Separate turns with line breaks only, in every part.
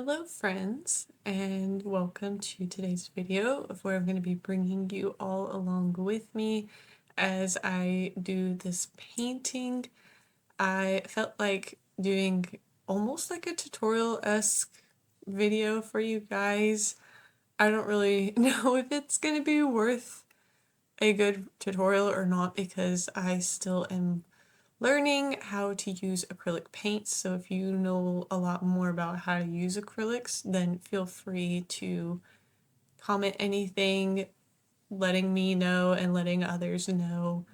Hello friends, and welcome to today's video of where I'm going to be bringing you all along with me as I do this painting. I felt like doing almost like a tutorial-esque video for you guys. I don't really know if it's going to be worth a good tutorial or not because I still am learning how to use acrylic paints. So if you know a lot more about how to use acrylics, then feel free to comment anything, letting me know and letting others know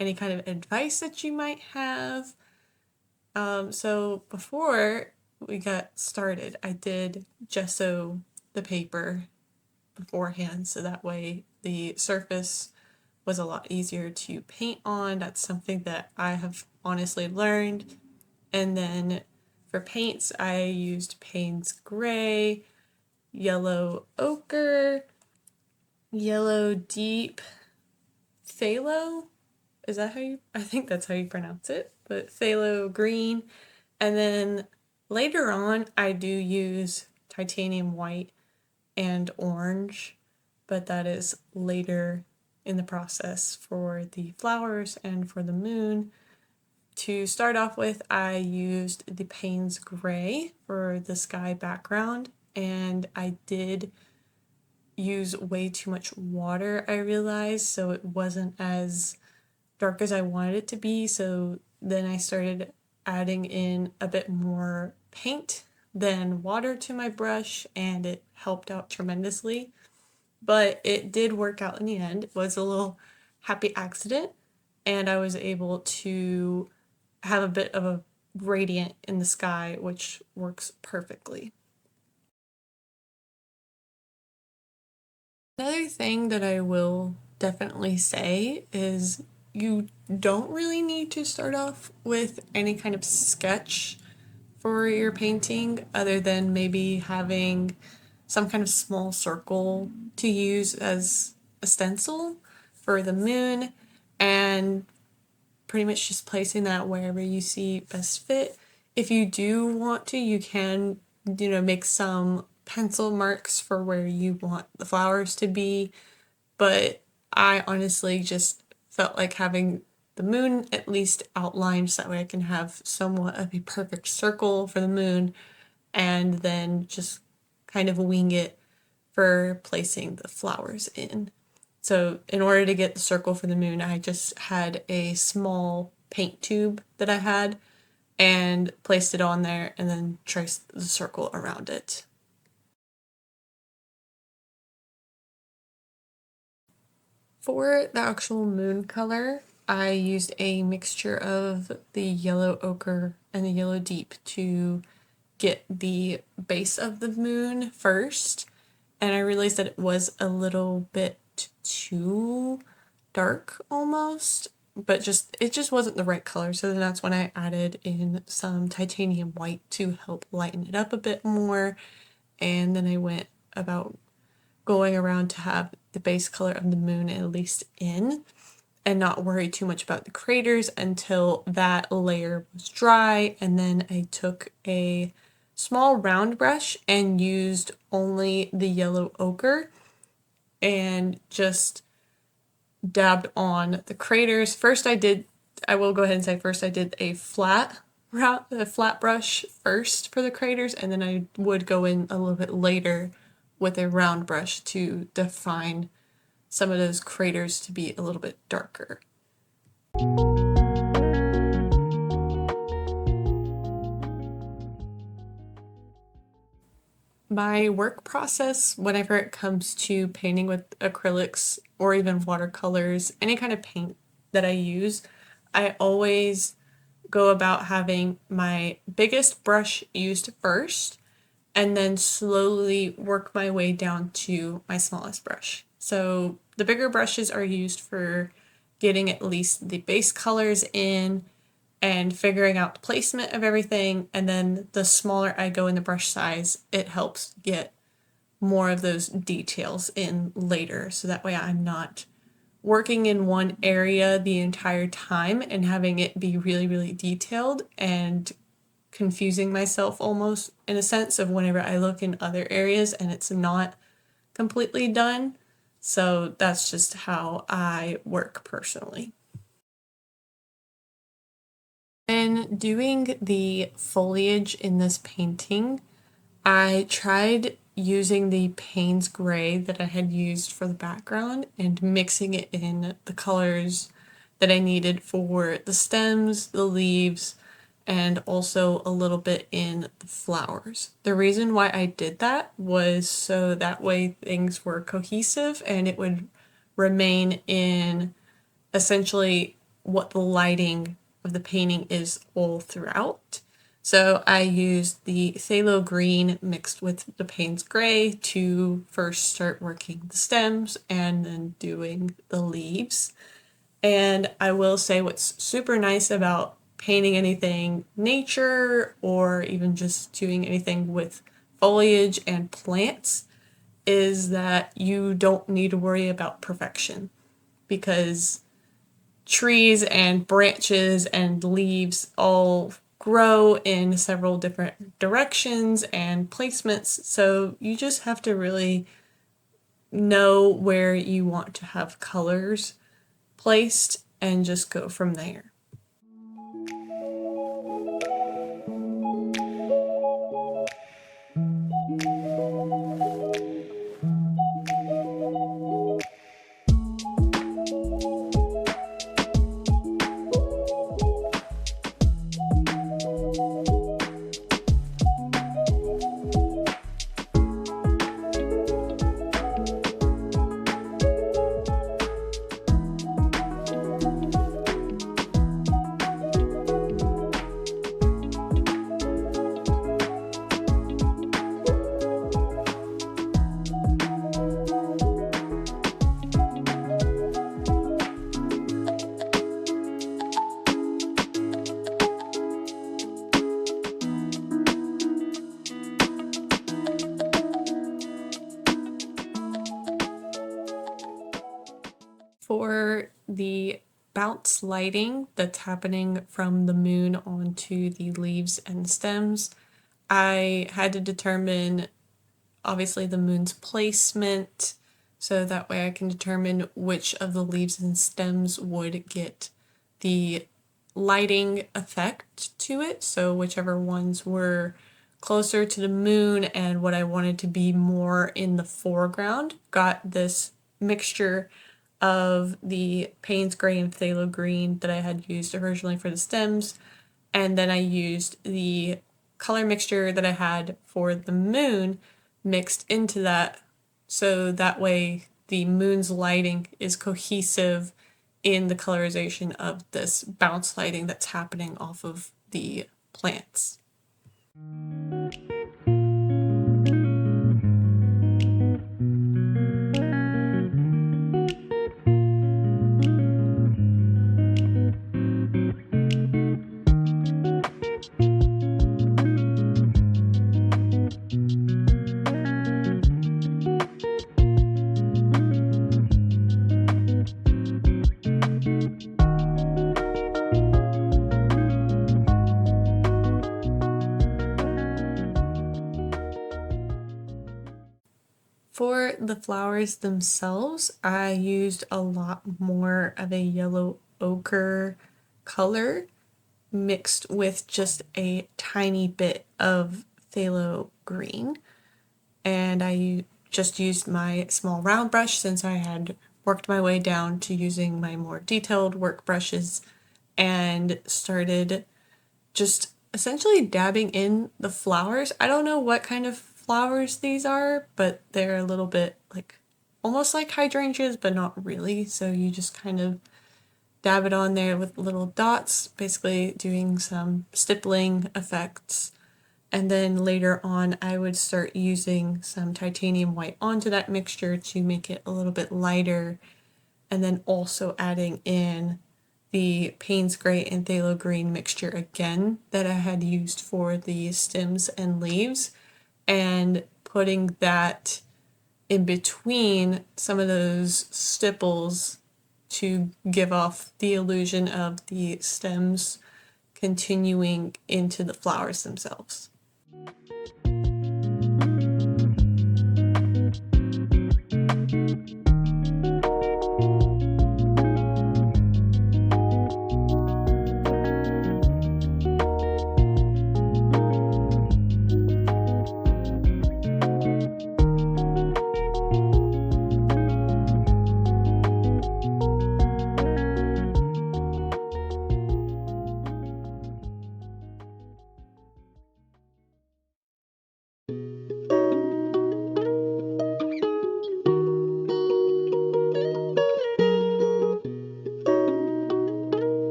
any kind of advice that you might have. So before we got started, I did gesso the paper beforehand so that way the surface was a lot easier to paint on. That's something that I have honestly learned. And then for paints, I used Payne's Gray, Yellow Ochre, Yellow Deep, Phthalo. Is that how you, I think that's how you pronounce it, but Phthalo Green. And then later on, I do use Titanium White and Orange, but that is later in the process for the flowers and for the moon. To start off with, I used the Payne's Gray for the sky background, and I did use way too much water, I realized, so it wasn't as dark as I wanted it to be. So then I started adding in a bit more paint than water to my brush, and it helped out tremendously. But it did work out in the end. It was a little happy accident, and I was able to have a bit of a gradient in the sky, which works perfectly. Another thing that I will definitely say is you don't really need to start off with any kind of sketch for your painting other than maybe having some kind of small circle to use as a stencil for the moon and pretty much just placing that wherever you see best fit. If you do want to, you can, make some pencil marks for where you want the flowers to be, but I honestly just felt like having the moon at least outlined so that way I can have somewhat of a perfect circle for the moon and then just kind of wing it for placing the flowers in. So in order to get the circle for the moon, I just had a small paint tube that I had and placed it on there and then traced the circle around it. For the actual moon color, I used a mixture of the yellow ochre and the yellow deep to get the base of the moon first, and I realized that it was a little bit too dark almost, but it just wasn't the right color. So then that's when I added in some titanium white to help lighten it up a bit more, and then I went about going around to have the base color of the moon at least in and not worry too much about the craters until that layer was dry. And then I took a small round brush and used only the yellow ochre and just dabbed on the craters. I will go ahead and say first I did a flat brush first for the craters, and then I would go in a little bit later with a round brush to define some of those craters to be a little bit darker. My work process, whenever it comes to painting with acrylics or even watercolors, any kind of paint that I use, I always go about having my biggest brush used first and then slowly work my way down to my smallest brush. So the bigger brushes are used for getting at least the base colors in and figuring out the placement of everything, and then the smaller I go in the brush size, it helps get more of those details in later, so that way I'm not working in one area the entire time and having it be really, really detailed and confusing myself almost in a sense of whenever I look in other areas and it's not completely done. So that's just how I work personally. When doing the foliage in this painting, I tried using the Payne's gray that I had used for the background and mixing it in the colors that I needed for the stems, the leaves, and also a little bit in the flowers. The reason why I did that was so that way things were cohesive and it would remain in essentially what the lighting of the painting is all throughout. So I used the phthalo green mixed with the Payne's gray to first start working the stems and then doing the leaves. And I will say what's super nice about painting anything nature or even just doing anything with foliage and plants is that you don't need to worry about perfection, because trees and branches and leaves all grow in several different directions and placements. So you just have to really know where you want to have colors placed and just go from there. For the bounce lighting that's happening from the moon onto the leaves and stems, I had to determine obviously the moon's placement, so that way I can determine which of the leaves and stems would get the lighting effect to it. So whichever ones were closer to the moon and what I wanted to be more in the foreground got this mixture of the Payne's gray and phthalo green that I had used originally for the stems, and then I used the color mixture that I had for the moon mixed into that, so that way the moon's lighting is cohesive in the colorization of this bounce lighting that's happening off of the plants. For the flowers themselves, I used a lot more of a yellow ochre color mixed with just a tiny bit of phthalo green. And I just used my small round brush since I had worked my way down to using my more detailed work brushes and started just essentially dabbing in the flowers. I don't know what kind of flowers these are, but they're a little bit like almost like hydrangeas, but not really. So you just kind of dab it on there with little dots, basically doing some stippling effects. And then later on, I would start using some titanium white onto that mixture to make it a little bit lighter. And then also adding in the Payne's gray and phthalo green mixture again that I had used for the stems and leaves, and putting that in between some of those stipples to give off the illusion of the stems continuing into the flowers themselves.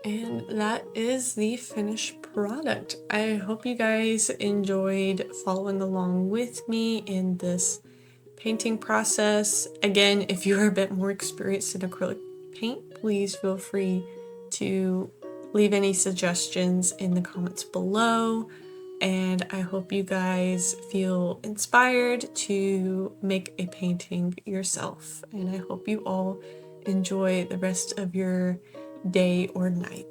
And that is the finished product. I hope you guys enjoyed following along with me in this painting process. Again, if you are a bit more experienced in acrylic paint, please feel free to leave any suggestions in the comments below. And I hope you guys feel inspired to make a painting yourself. And I hope you all enjoy the rest of your day or night.